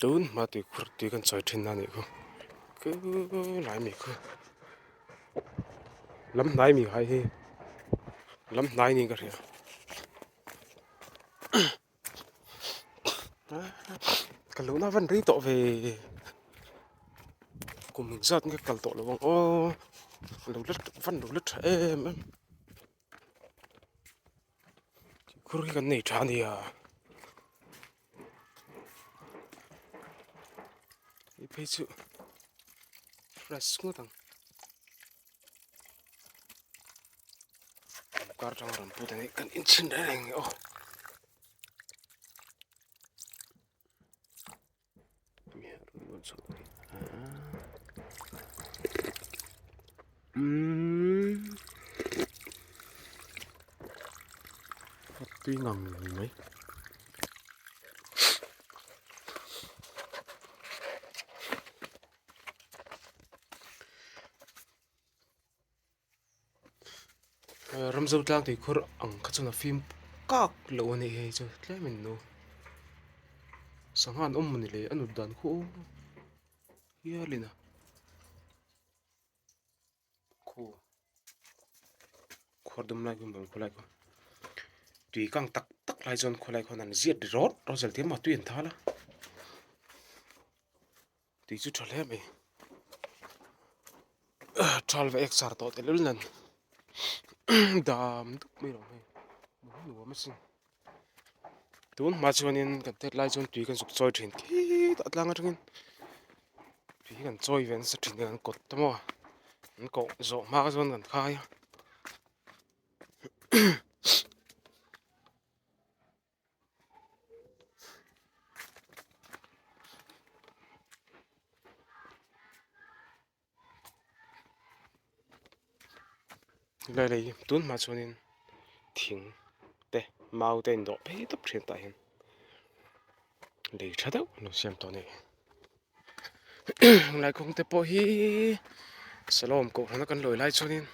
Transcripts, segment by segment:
tún mà tuikhur tui kan choi ṭhin na ni ko cứ lại mi ko Lamhnai mi hai hi Lamhnai ni ka ria cái lũ nó vẫn đi tọ về cùng mình giật cái cần tọ là vòng ô lũ lứt vẫn lũ lứt em cứ cái này trả đi à đi bây giờ fresh ngô tăng cả trong rừng bụi này cần in chín đấy này ô tuy ngầm mấy ram dâu tlang thì khur ang khát cho nó phim các lỗ này cho lấy mình nó sáng han mình lấy anh đàn khô kia liền à khô khô đâm lại cũng bằng khô lại con tùy càng tắc tắc lại dọn khô lại con ăn giết rót rồi giờ tiếng mà tuyển thà là tùy chút cho lấy mày tral về exar to te lul nan dam tuk mai ro mai nu ma sin tun ma chuanin kan tetlai chon tui kan suk choi ṭhin thi ta tlang atangin tui kan choi ven sa ṭhin kan kot tamo an ko zo ma chon kan khai lại lại tun ma chuanin thing te mau ten do pe tap thian ta hin để chát đâu nó xem to này lại không te po hi salom ko nó kan loi lai chuanin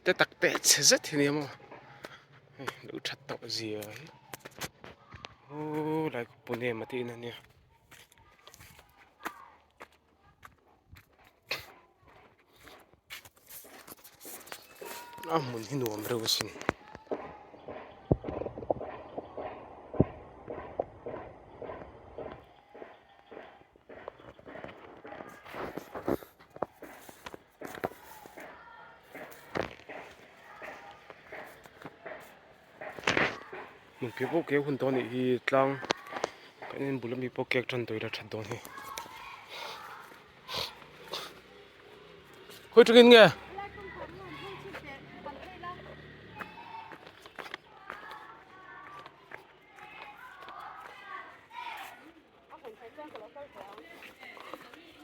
te tak te rất thì niệm mà đủ chát tao gì ấy ô lại bún nem mà tin nè hmun hi nuam reu sin mình phía bộ kế hun to này thì tlang cái nên bùn mi bộ kế chân tôi đã chặt đó này khôi trực nghe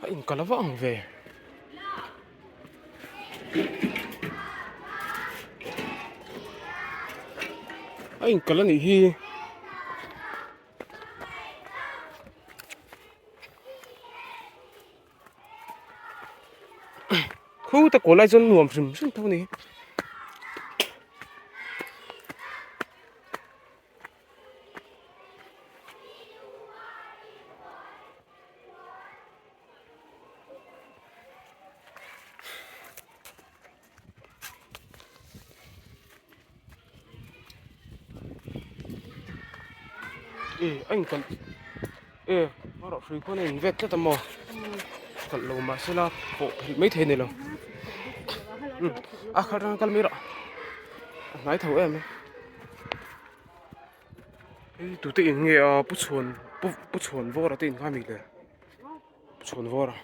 anh có lá vọng về anh có lá này hi khu ta có lại dân nuông sừng sững thâu này anh còn nó đọc suy con này vét cho tầm mò còn lâu mà sẽ là bộ mấy thế này rồi à khá đang mi rồi nói thấu em ấy tụi tiền nghe bút chuồn vô là tiền khai mìnhเลยchuồn vô rồi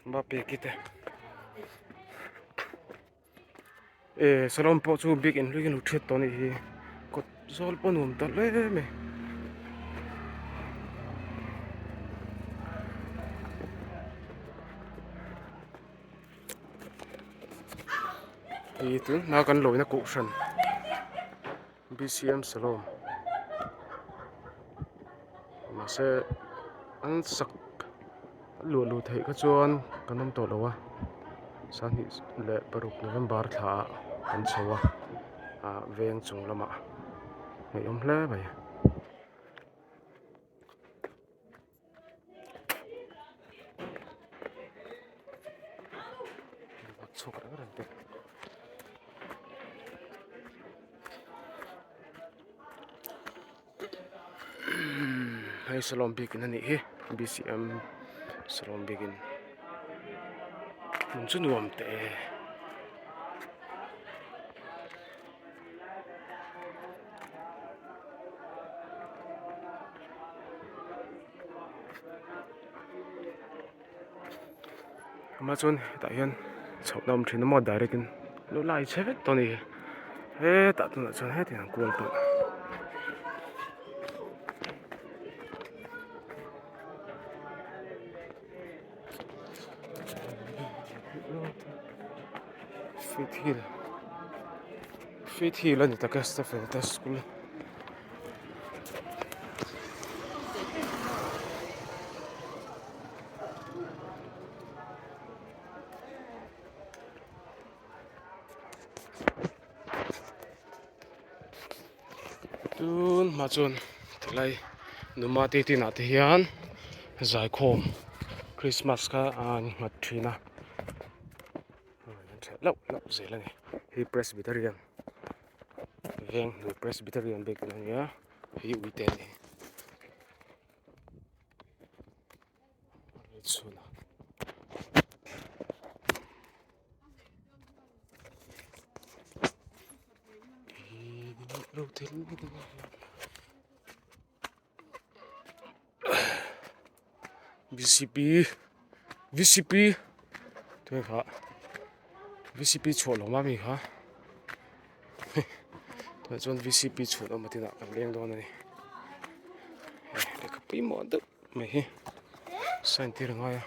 mà bê kia salon po chu big in luikin uthet to ni hi kot zol ponum ta le me hi tu na kan loi na ku san BCM salon mà sẽ ăn sặc lùa thầy các chuan kan nom to lo wa Sani le baruk November tha kan chawa veng chung lama ngai hle bai chok ra ran te hai salom bikin ani hi BCM salom bikin mun chu nuam te mà chun ta hian chhawpnam thin mo direct in lo lai chevet to ni he ta tu na chun he tin kual tu fit hi la ni ta ka sta fe ta school tun ma chun thlai numa te ti na te hian zai khom Christmas ka an mat thina lo zela ni hi presbyterian veng nu presbyterian bek na ya hi uiten ni chuna ro thil VCP thôi hả VCP chuột lòng mami hả thôi chọn VCP chuột ở mặt thì nào cầm lên đó này để cái pin mỏ được mày hi sai tiền rồi